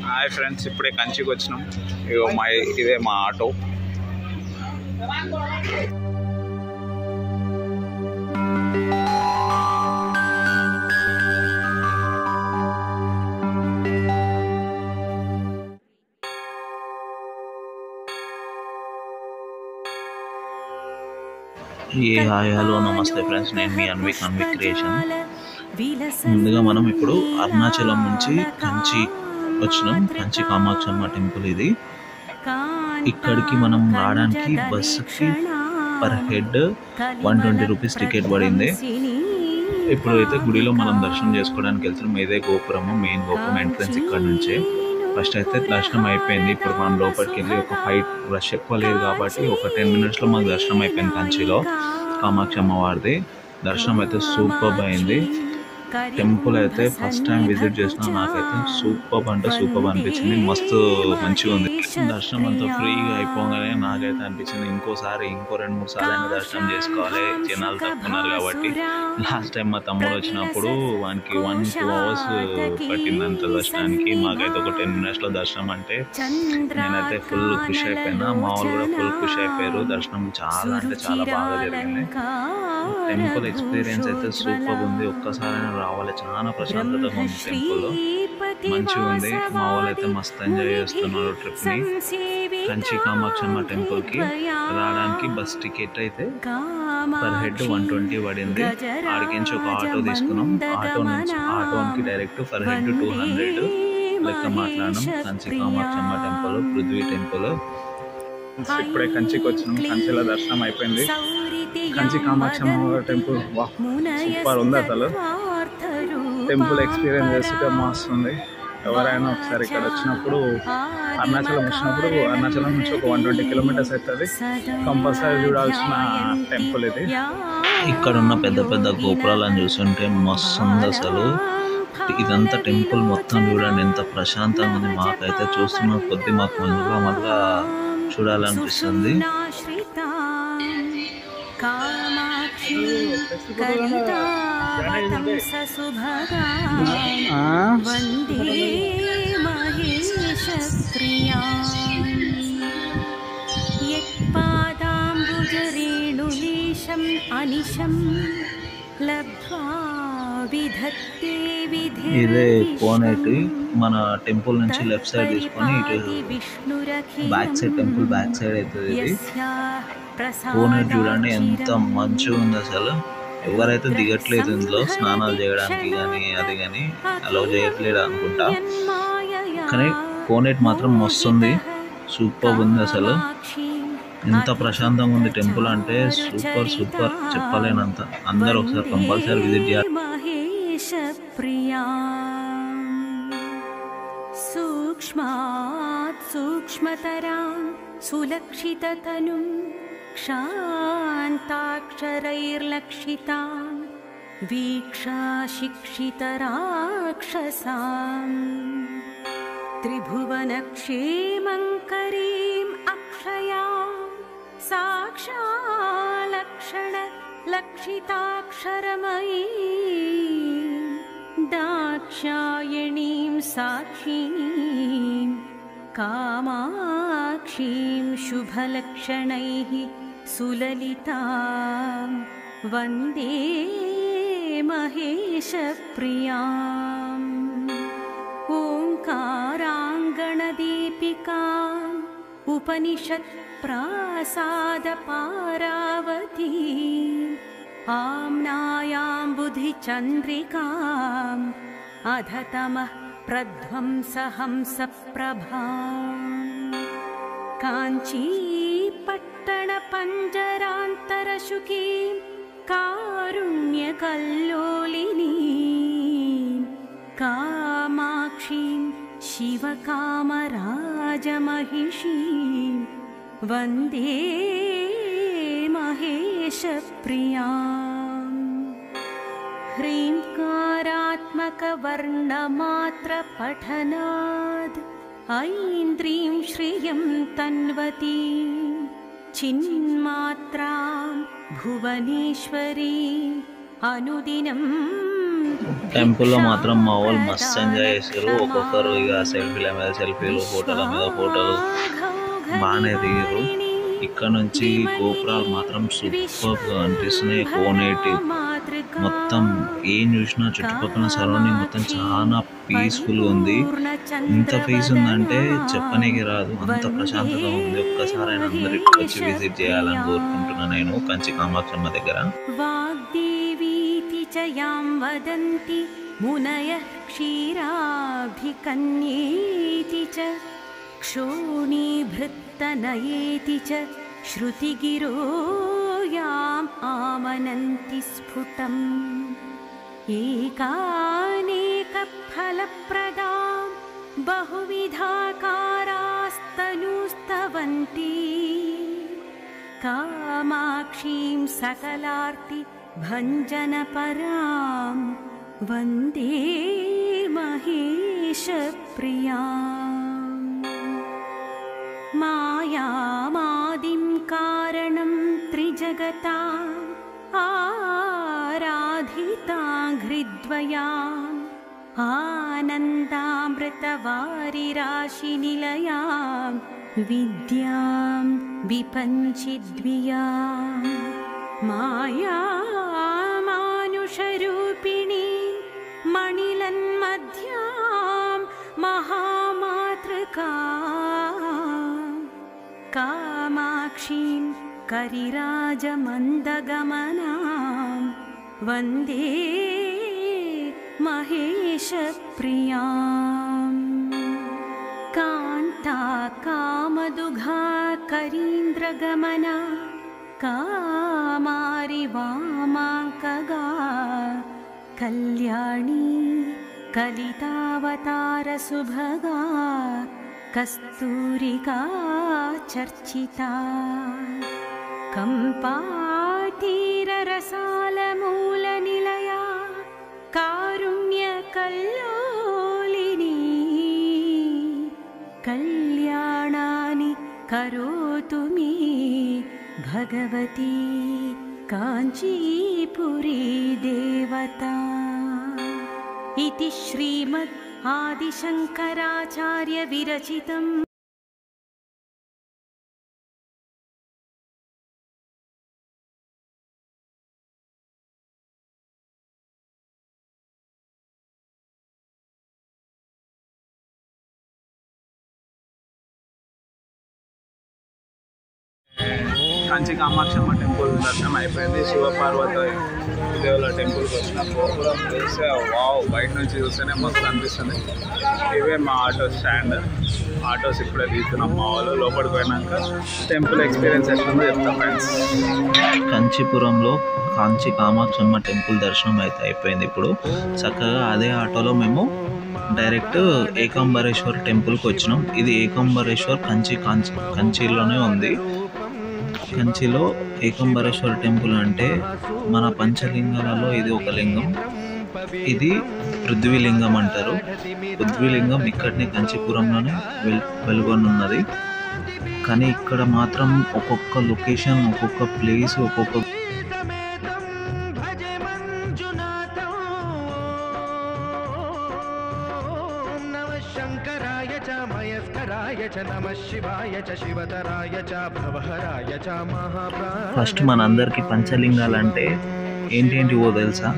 Hi friends, ఇప్పుడే కంచికి వచ్చినాం. ఇగో ఇదే మా ఆటో. హాయ్ హలో నమస్తే ఫ్రెండ్స్, నేను మీ అన్విక్ క్రియేషన్. ముందుగా మనం ఇప్పుడు అరుణాచలం నుంచి కంచి వచ్చినాం. కంచి కామాక్షమ్మ టెంపుల్ ఇది. ఇక్కడికి మనం రావడానికి బస్సుకి పర్ హెడ్ 120 రూపీస్ టికెట్ పడింది. ఇప్పుడు అయితే గుడిలో మనం దర్శనం చేసుకోవడానికి వెళ్తున్నాం. ఇదే గోపురము, మెయిన్ గోపురం ఎంట్రన్స్ ఇక్కడ నుంచే. ఫస్ట్ అయితే దర్శనం అయిపోయింది. ఇప్పుడు మనం లోపలికి వెళ్ళి ఒక 5 రష్ ఎక్కువ లేదు కాబట్టి ఒక 10 మినిట్స్లో మాకు దర్శనం అయిపోయింది. కంచిలో కామాక్షి అమ్మవారిది దర్శనం అయితే సూపర్ అయింది. టెంపుల్ అయితే ఫస్ట్ టైం విజిట్ చేసిన నాకైతే సూపర్ అంటే సూపర్ అనిపించింది. మస్తు మంచిగా ఉంది. దర్శనం అంతా ఫ్రీగా అయిపోగానే నాకైతే అనిపించింది ఇంకోసారి ఇంకో 2-3 సార్లు అయినా దర్శనం చేసుకోవాలి. జనాలు తక్కువ ఉన్నారు కాబట్టి. లాస్ట్ టైం మా తమ్ముడు వచ్చినప్పుడు వానికి 1-2 అవర్స్ పట్టిందంత దర్శనానికి. మాకైతే ఒక 10 మినిట్స్లో దర్శనం అంటే నేనైతే ఫుల్ ఖుషి అయిపోయినా. మా వాళ్ళు కూడా ఫుల్ ఖుషి అయిపోయారు. దర్శనం చాలా అంటే చాలా బాగా జరిగింది. టెంపుల్ ఎక్స్పీరియన్స్ అయితే సూపర్ ఉంది. ఒక్కసారైనా రావాలి. చాలా ప్రశాంతతగా ఉంది. టెంపుల్ మంచిగా ఉంది. మా వాళ్ళు అయితే మస్తు ఎంజాయ్ చేస్తున్నారు ట్రిప్ని. కంచి కామాక్షమ్మ టెంపుల్కి రావడానికి బస్ టికెట్ అయితే పర్ హెడ్ 120 పడింది. ఆడికించి ఒక ఆటో తీసుకున్నాం. ఆటోకి డైరెక్ట్ పర్ హెడ్ 200 లెక్క మాట్లాడినాం. Kanchi Kamakshamma temple, Prithvi temple. ఇప్పుడే కంచికి వచ్చినాం. కంచిలో దర్శనం అయిపోయింది. కంచి కామాక్షమ్మ టెంపుల్ సూపర్ ఉంది. అసలు టెంపుల్ ఎక్స్పీరియన్స్ చేస్తుంటే మస్తు ఉంది. ఎవరైనా ఒకసారి ఇక్కడ వచ్చినప్పుడు, అరుణాచలం వచ్చినప్పుడు, అరుణాచలం నుంచి ఒక 120 కిలోమీటర్స్ అవుతుంది. కంపల్సరీ చూడాల్సిన టెంపుల్ ఇది. ఇక్కడ ఉన్న పెద్ద పెద్ద గోపురాలను చూస్తుంటే మస్తు ఉంది అసలు. ఇదంతా టెంపుల్ మొత్తం చూడండి ఎంత ప్రశాంతంగా ఉంది. మాకైతే చూస్తున్న కొద్ది మాకు మళ్ళా చూడాలనిపిస్తుంది. వందే మహేశ ప్రియా యత్పాదాంబుజరేణులేశం అనిశం లబ్ధ్వా విధత్తే విధే. ఇదే కోనేటి. మన టెంపుల్ నుంచి లెఫ్ట్ సైడ్ తీసుకొని ఇటు back side, temple back side అవుతుంది ఇది. కోనేటి చూడండి ఎంత మంచిగా ఉంది అసలు. ఎవరైతే దిగట్లేదు ఇందులో స్నానాలు చేయడానికి కానీ అది కానీ అలౌ చేయట్లేదు అనుకుంటా. కానీ కోనేటి మాత్రం మస్తుంది. సూపర్ ఉంది అసలు. ఎంత ప్రశాంతంగా ఉంది టెంపుల్ అంటే సూపర్ సూపర్ చెప్పలేనంత. అందరూ ఒకసారి కంపల్సరీ విజిట్ చేయాలి. మహేశ ప్రియా సూక్ష్మాత్ సూక్ష్మతరాం సులక్షితతనుం క్షాంతాక్షరైర్లక్షితాం వీక్షా శిక్షితరాక్షసాం త్రిభువనక్షేమంకరీం అక్షయాం సాక్షాలక్షణ లక్షితాక్షరమయీం దాక్షాయణీం సాక్షిణీం కామాక్షీం శుభలక్షణైః సులలితాం వందే మహేశ ప్రియాం ఓంకారాంగణదీపికాం ఉపనిషత్ ప్రాసాద పారావతీం ఆమ్నాయాంబుధిచంద్రికాం అధతమః ప్రధ్వంసహంస ప్రభాం కాంచీపట్టణ పంజరాంతరశుకీం కారుణ్యకల్లోలినీం కామాక్షీం శివకామరాజమహిషీం వందే మహేశ ప్రియాం హ్రీంకారాత్మకవర్ణమాత్ర పఠనాద్ ఐంద్రీం శ్రియం తన్వతీం చిన్మాత్రాం భువనేశ్వరీం అనుదినం టెంపుల్లో మాత్రం మా వాళ్ళు మస్తు ఎంజాయ్ చేశారు. ఒక్కొక్కరు ఇక సెల్ఫీల మీద సెల్ఫీలు, ఫోటోల మీద ఫోటోలు బాగానే దిగారు. ఇక్కడ నుంచి గోపురాలు మాత్రం సూపర్గా అనిపిస్తున్నాయి. కోనేటి మొత్తం ఏం చూసినా చుట్టుపక్కల సరౌండింగ్ మొత్తం చాలా పీస్ఫుల్గా ఉంది. ఇంత పీస్ ఉందంటే చెప్పనీకి రాదు, అంత ప్రశాంతంగా ఉంది. ఒక్కసారి ఆయన అందరు ఇక్కడ వచ్చి విజిట్ చేయాలని కోరుకుంటున్నాను నేను కంచి కామాక్షమ్మ దగ్గర. వాగ్దేవీతి చ యాం వదంతి మునయః క్షీరాభికన్యేతి చ క్షోణీభృత్తనయేతి చ శృతిగిరో యాం ఆమనంతి స్ఫుటం ఏకానేకఫలప్రదాం బహువిధాకారాస్తనూస్తవంతి కామాక్షీం సకలార్తి భంజనపరాం వందే మహేశప్రియాం. మాయామాదిం కారణం త్రిజగతాం ఆరాధితాఘ్రిద్వయాం ఆనందామృతవారిరాశినిలయాం విద్యాం విపంచిద్వియాం మాయామానుషరూపిణీ మణిలన్మధ్యాం మహామాతృకా కామాక్షీం కరిరాజమందగమనాం వందే మహేశప్రియాం. కాంతా కామదుఘా కరీంద్రగమనా కామారి వామాంకగా కళ్యాణీ కలితావతారసుభగా కస్తూరికా చర్చితా కంపాతీరరసాలమూలనిలయా కారుణ్యకల్లోలినీ కళ్యాణాని కరోతు మే భగవతి కాంచీపురీ దేవతా. ఇతి శ్రీమద్ ఆదిశంకరాచార్య విరచితం. కంచి కామాక్షమ్మ టెంపుల్ దర్శనం అయిపోయింది. శివపార్వతి దేవుల టెంపుల్కి వచ్చిన గోపురం చూస్తే వావ్, బయట నుంచి చూస్తేనే మస్తు అనిపిస్తుంది. ఇవే మా ఆటో స్టాండ్. ఆటోస్ ఇప్పుడే తీస్తున్నాం మా వాళ్ళు. లోపలికి పోయినాక టెంపుల్ ఎక్స్పీరియన్స్ ఎట్లుందో చెప్తాం ఫ్రెండ్స్. కంచిపురంలో కాంచి కామాక్షమ్మ టెంపుల్ దర్శనం అయితే అయిపోయింది. ఇప్పుడు చక్కగా అదే ఆటోలో మేము డైరెక్ట్ ఏకాంబరేశ్వర్ టెంపుల్కి వచ్చినాం. ఇది ఏకాంబరేశ్వర్ కంచిలోనే ఉంది. కంచిలో ఏకాంబరేశ్వర టెంపుల్ అంటే మన పంచలింగాలలో ఇది ఒక లింగం. ఇది పృథ్వీలింగం అంటారు. పృథ్వీలింగం ఇక్కడనే కంచిపురంలోనే వెలుగొనున్నది. కానీ ఇక్కడ మాత్రం ఒక్కొక్క లొకేషన్, ఒక్కొక్క ప్లేస్, ఒక్కొక్క ఫస్ట్ మనందరికీ పంచలింగాలంటే ఏంటేంటివో తెలుసా?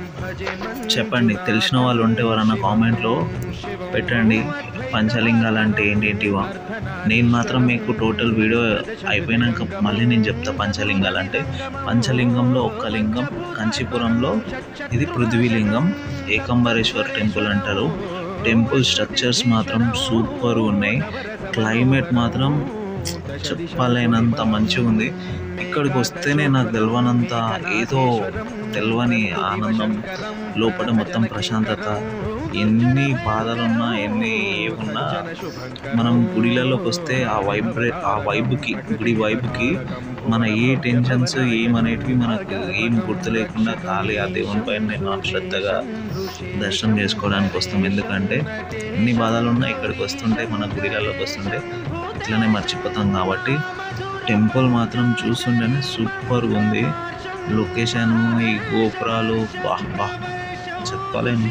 చెప్పండి, తెలిసిన వాళ్ళు ఉంటే ఎవరన్నా కామెంట్లో పెట్టండి. పంచలింగాలు అంటే ఏంటేంటివో. నేను మాత్రం మీకు టోటల్ వీడియో అయిపోయినాక మళ్ళీ నేను చెప్తా పంచలింగాలు అంటే. పంచలింగంలో ఒక్క లింగం కంచిపురంలో ఇది పృథ్వీలింగం. ఏకాంబరేశ్వర్ టెంపుల్ అంటారు. టెంపుల్ స్ట్రక్చర్స్ మాత్రం సూపర్ ఉన్నాయి. క్లైమేట్ మాత్రం చెప్పలేనంత మంచిగా ఉంది. ఇక్కడికి వస్తేనే నాకు తెలియనంత ఏదో తెలియని ఆనందం, లోపల మొత్తం ప్రశాంతత. ఎన్ని బాధలున్నా, ఎన్ని ఏమున్నా మనం గుడిలలోకి వస్తే ఆ వైబ్కి, గుడి వైబ్కి మన ఏ టెన్షన్స్ ఏమనేటివి మనకు ఏం గుర్తు లేకుండా ఖాళీ ఆ దేవుని పైన నేను శ్రద్ధగా దర్శనం చేసుకోవడానికి వస్తాం. ఎందుకంటే ఎన్ని బాధలున్నా ఇక్కడికి వస్తుంటే, మన గుడిలలోకి వస్తుంటే ఇట్లనే మర్చిపోతాం. కాబట్టి టెంపుల్ మాత్రం చూస్తుంటేనే సూపర్గా ఉంది. లొకేషను, ఈ గోపురాలు, బా చెప్పలేను,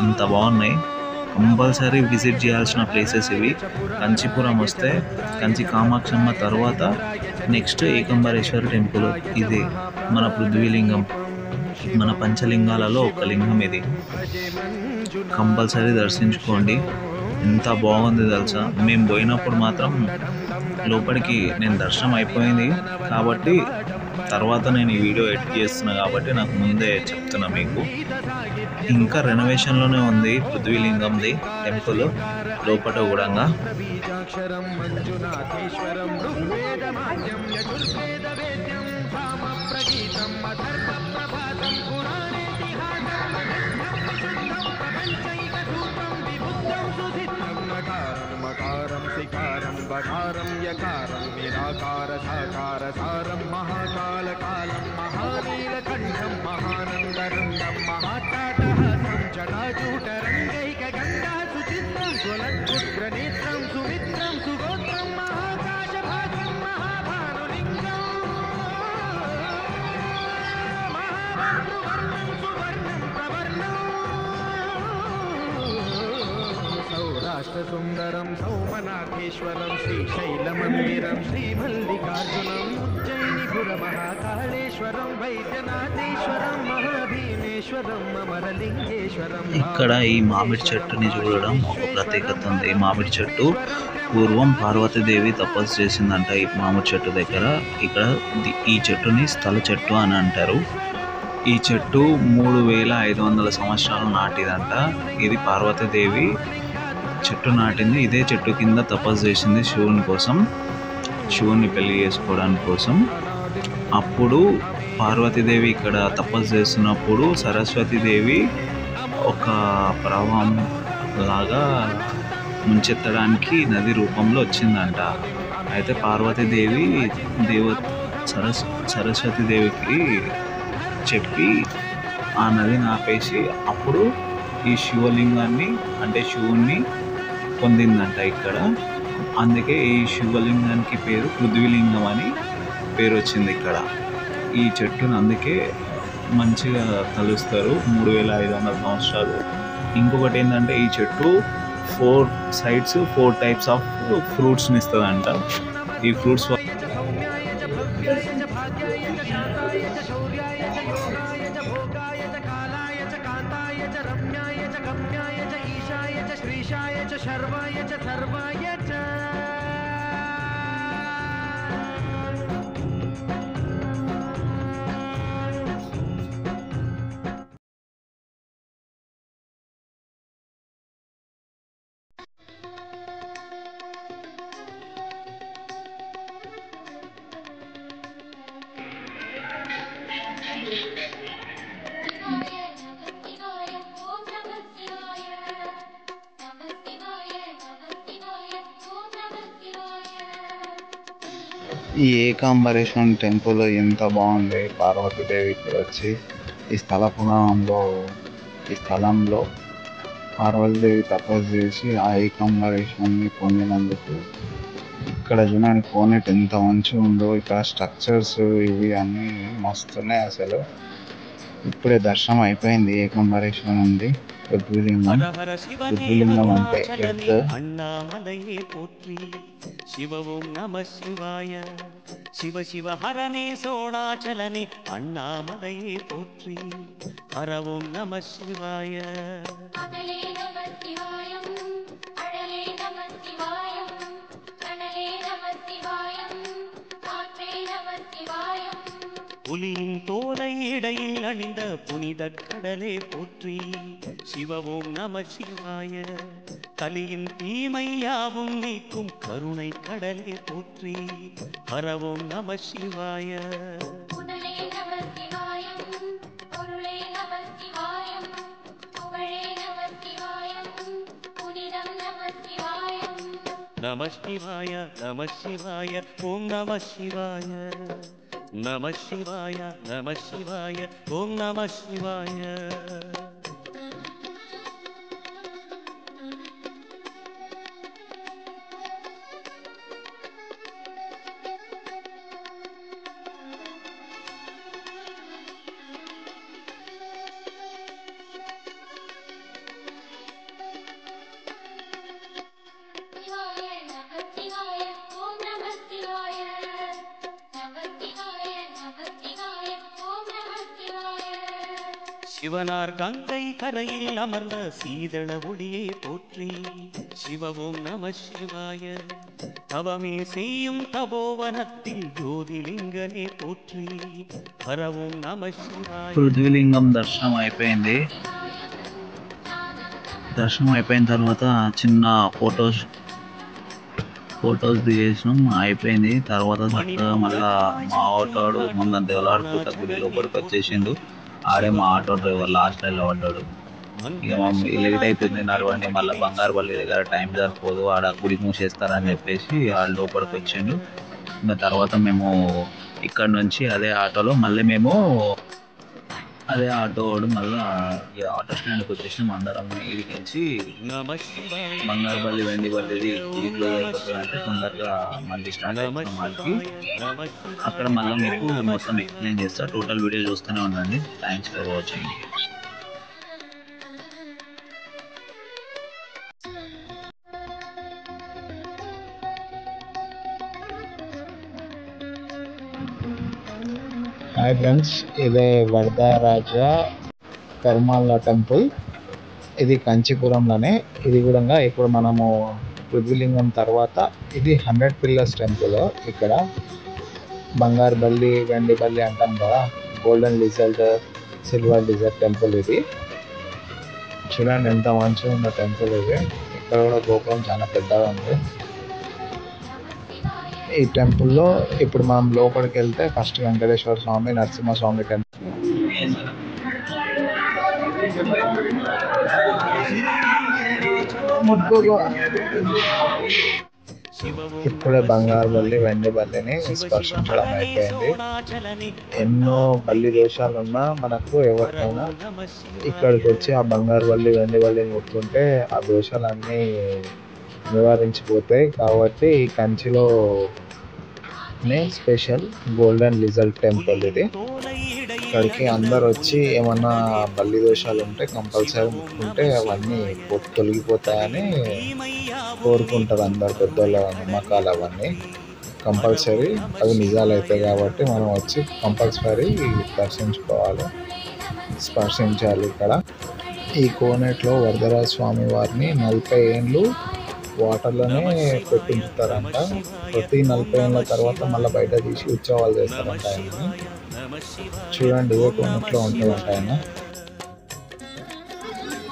అంత బాగున్నాయి. కంపల్సరీ విజిట్ చేయాల్సిన ప్లేసెస్ ఇవి. కంచిపురం వస్తే కంచి కామాక్షమ్మ తర్వాత నెక్స్ట్ ఏకంబరేశ్వర టెంపుల్. ఇది మన పృథ్వీలింగం, మన పంచలింగాలలో ఒక లింగం ఇది. కంపల్సరీ దర్శించుకోండి. ఎంత బాగుంది తెలుసా. మేము పోయినప్పుడు మాత్రం లోపలికి నేను దర్శనం అయిపోయింది కాబట్టి తర్వాత నేను ఈ వీడియో ఎడిట్ చేస్తున్నా కాబట్టి నాకు ముందే చెప్తున్నా మీకు. ఇంకా రెనోవేషన్లోనే ఉంది పృథ్వీలింగంది టెంపుల్ లోపల కూడా. शिकारं बकारं यकारं निराकार साकार सारं महाकालकालं महानीलकण्ठं महानन्दरन्दं महाटाटहासं जटाजूटरङ्गैकगङ्गा सुचित्रं ज्वलत्पुत्रनेत्रं सुमित्रं सुगोत्रं महाकाशभागं महाभानुलिङ्गं महाभानुवर्णं सुवर्णं प्रवर्णं सौराष्ट्रसुन्दरं सौमनाथेश्वरं श्रीशैलमन्दिरं श्रीमल्लिकार्जुनम् उज्जयिनिपुरमहाकालेश्वरं वैद्यनाथेश्वरं महाभीमेश्वरं अमरलिङ्गेश्वरं. ఇక్కడ ఈ మామిడి చెట్టుని చూడడం ఒక ప్రత్యేకత ఉంది. ఈ మామిడి చెట్టు పూర్వం పార్వతీదేవి తపస్సు చేసిందంట ఈ మామిడి చెట్టు దగ్గర. ఇక్కడ ఈ చెట్టుని స్థల చెట్టు అని అంటారు. ఈ చెట్టు 3500 సంవత్సరాలు నాటిదంట. ఇది పార్వతీదేవి చెట్టు నాటింది. ఇదే చెట్టు కింద తపస్సు చేసింది శివుని కోసం, శివుని పెళ్లి చేసుకోవడానికి కోసం. అప్పుడు పార్వతీదేవి ఇక్కడ తపస్సు చేస్తున్నప్పుడు సరస్వతీదేవి ఒక ప్రవాహం లాగా ముంచెత్తడానికి నది రూపంలో వచ్చిందంట. అయితే పార్వతీదేవి సరస్వతీదేవికి చెప్పి ఆ నదిని ఆపేసి అప్పుడు ఈ శివలింగాన్ని అంటే శివుణ్ణి పొందిందంట ఇక్కడ. అందుకే ఈ శివలింగానికి పేరు పృథ్వీలింగం అని పేరు వచ్చింది ఇక్కడ. ఈ చెట్టును అందుకే మంచిగా తలుస్తారు 3500 సంవత్సరాలు. ఇంకొకటి ఏంటంటే ఈ చెట్టు 4 సైడ్స్ 4 టైప్స్ ఆఫ్ ఫ్రూట్స్ని ఇస్తుందంట. ఈ ఫ్రూట్స్ शर्वाय च सर्वाय च ఈ ఏకాంబరేశ్వరం టెంపుల్ ఎంత బాగుంది. పార్వతీదేవి ఇక్కడ వచ్చి ఈ స్థలంలో పార్వతీదేవి తపస్సు చేసి ఆ ఏకాంబరేశ్వరాన్ని పొందినందుకు ఇక్కడ చూడండి కోనేటి ఎంత మంచిగా ఉందో. ఇక్కడ స్ట్రక్చర్స్ ఇవి అన్నీ మస్తున్నాయి అసలు. ఇప్పుడే దర్శనం అయిపోయింది ఏకాంబరేశ్వరం ఉంది. పృథ్వీలింగం అంటే అన్నామలయే పోత్రి శివ ఓం నమ శివాయ శివ శివ హరనే సోణాచలనే అన్నామలయే పోత్రి హర ఓం నమ శివాయ. புலியின் தோலை இடையில் அணிந்த புனித கடலே போற்றி சிவ ஓம் நம சிவாய. கலியின் தீமை யாவும் நீக்கும் கருணை கடலே போற்றி ஹர ஓம் நம சிவாய. நம சிவாய நம சிவாய ஓம் நம சிவாய. நம சிவாய நம சிவாய ஓம் நம சிவாய. சிவனார் கங்கை கரையில் அமர்ந்த சீதள ஒளியை போற்றி சிவவும் நம சிவாய தவமே செய்யும் தபோவனத்தில் ஜோதிலிங்கனே போற்றி பரவும் நம சிவாய. పృథ్వీలింగం దర్శనం అయిపోయింది. దర్శనం అయిపోయిన తర్వాత చిన్న ఫొటోస్ దిగేసినాం, అయిపోయింది. తర్వాత చక్కగా మళ్ళా మా ఆటోడు మమ్మల్ని దేవులాడుకుంటా గుడి లోపలికి వచ్చేసిండు. ఆడే మా ఆటో డ్రైవర్ లాస్ట్ టైంలో పడ్డాడు. ఇక మమ్మీ లేట్ అవుతుంది నడవండి, మళ్ళీ బంగారుపల్లి దగ్గర టైం సరిపోదు, ఆడ గుడి మూసేస్తారని చెప్పేసి ఆడ లోపలికి వచ్చిండు. ఇంకా తర్వాత మేము ఇక్కడ నుంచి అదే ఆటోలో మళ్ళీ అదే ఆటో మళ్ళీ ఆటో స్టాండ్కి వచ్చేసినాం. అందరం ఇడికి నుంచి బంగారుపల్లి వెండిపల్లిది క్లోజ్ అయిపోతుంది అంటే తొందరగా మళ్ళీ స్టార్ట్ అవుతున్నాం వాళ్ళకి. అక్కడ మళ్ళీ మీకు మొత్తం ఎక్స్ప్లెయిన్ చేస్తా, టోటల్ వీడియో చూస్తూనే ఉండండి. Thanks for watching. Hi friends, ఇదే వరదరాజ పెరుమాళ్ళ టెంపుల్. ఇది కంచీపురంలోనే. ఇది కూడా ఇప్పుడు మనము పృథ్వీలింగం తర్వాత ఇది 100 పిల్లర్స్ టెంపుల్. ఇక్కడ బంగారుపల్లి వెండిపల్లి అంటాం కదా, golden lizard, silver lizard temple. ఇది చూడండి ఎంత మంచిగా ఉన్న టెంపుల్ ఇది. ఇక్కడ కూడా గోపురం చాలా పెద్దగా ఉంది. ఈ టెంపుల్లో ఇప్పుడు మనం లోపలికి వెళ్తే ఫస్ట్ వెంకటేశ్వర స్వామి, నరసింహస్వామి టెంపుల్. ఇప్పుడే బంగారుపల్లి వెండిపల్లిని స్పర్శించడం అయిపోయింది. ఎన్నో బల్లి దోషాలున్నా మనకు ఎవరికైనా ఇక్కడికి వచ్చి ఆ బంగారుపల్లి వెండిపల్లిని ముట్టుకుంటే ఆ దోషాలన్నీ నివారించిపోతాయి. కాబట్టి ఈ కంచిలో స్పెషల్ గోల్డెన్ లిజర్డ్ టెంపుల్ ఇది. ఇక్కడికి అందరు వచ్చి ఏమన్నా బల్లి దోషాలు ఉంటే కంపల్సరీ ముట్టుకుంటే అవన్నీ తొలగిపోతాయని కోరుకుంటారు అందరు పెద్దోళ్ళ నమ్మకాలు. అవన్నీ కంపల్సరీ అవి నిజాలు అవుతాయి. కాబట్టి మనం వచ్చి కంపల్సరీ స్పర్శించాలి. ఇక్కడ ఈ కోనేట్లో వరదరాజ స్వామి వారిని 40 ఏళ్ళు వాటర్లోనే పెట్టి ఉంచుతారంట. ప్రతి 40 ఏళ్ళ తర్వాత మళ్ళీ బయట తీసి ఉత్సవాలు చేస్తారంట ఆయనని. చూడండి ఇదే కోనేట్లో ఉంటుందంట ఆయన.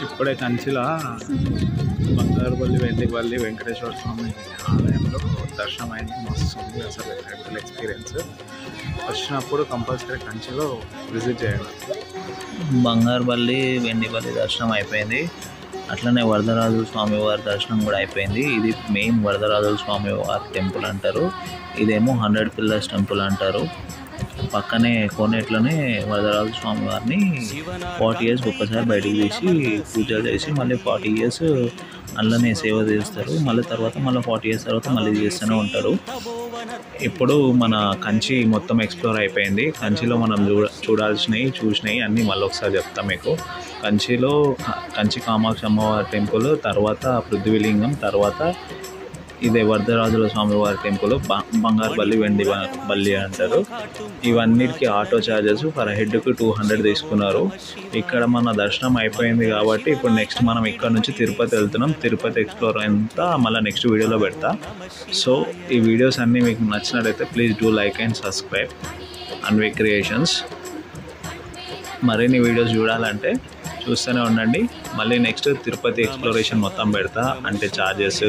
ఇప్పుడే కంచిలో బంగారుపల్లి వెండిపల్లి వెంకటేశ్వర స్వామి ఆలయంలో దర్శనం అయింది. మస్తు ఉంది అసలు టెంపుల్ ఎక్స్పీరియన్స్. వచ్చినప్పుడు కంపల్సరీ కంచిలో విజిట్ చేయాలి. బంగారుపల్లి వెండిపల్లి దర్శనం అయిపోయింది. అట్లనే వరదరాజుల స్వామివారి దర్శనం కూడా అయిపోయింది. ఇది మెయిన్ వరదరాజుల స్వామివారి టెంపుల్ అంటారు. ఇదేమో 100 పిల్లర్స్ టెంపుల్ అంటారు. పక్కనే కోనేట్లోనే వరదరాజు స్వామివారిని 40 ఇయర్స్ ఒక్కసారి బయటికి తీసి పూజ చేసి మళ్ళీ 40 ఇయర్స్ అందులోనే సేవ చేస్తారు. మళ్ళీ 40 ఇయర్స్ తర్వాత మళ్ళీ చేస్తూనే ఉంటారు. ఇప్పుడు మన కంచి మొత్తం ఎక్స్ప్లోర్ అయిపోయింది. కంచిలో మనం చూసినవి అన్నీ మళ్ళీ ఒకసారి చెప్తాం మీకు. కంచిలో కంచి కామాక్షి అమ్మవారి టెంపుల్, తర్వాత పృథ్వీలింగం, తర్వాత ఇదే వరదరాజుల స్వామివారి టెంపుల్, బంగారుపల్లి వెండిపల్లి అంటారు. ఇవన్నిటికీ ఆటో ఛార్జెస్ పర్ హెడ్కి 200 తీసుకున్నారు. ఇక్కడ మన దర్శనం అయిపోయింది కాబట్టి ఇప్పుడు నెక్స్ట్ మనం ఇక్కడ నుంచి తిరుపతి వెళ్తున్నాం. తిరుపతి ఎక్స్ప్లోర్ అంతా మళ్ళీ నెక్స్ట్ వీడియోలో పెడతా. సో ఈ వీడియోస్ అన్నీ మీకు నచ్చినట్లయితే please do like and subscribe Anvik creations. మరిన్ని వీడియోస్ చూడాలంటే చూస్తూనే ఉండండి. మళ్ళీ నెక్స్ట్ తిరుపతి ఎక్స్ప్లోరేషన్ మొత్తం పెడతా. అంటే ఛార్జెస్,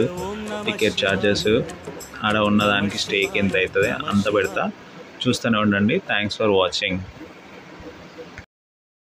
టికెట్ ఛార్జెస్, ఆడ ఉన్నదానికి స్టేకి ఎంత అవుతుంది అంత పెడతా. చూస్తూనే ఉండండి. Thanks for watching.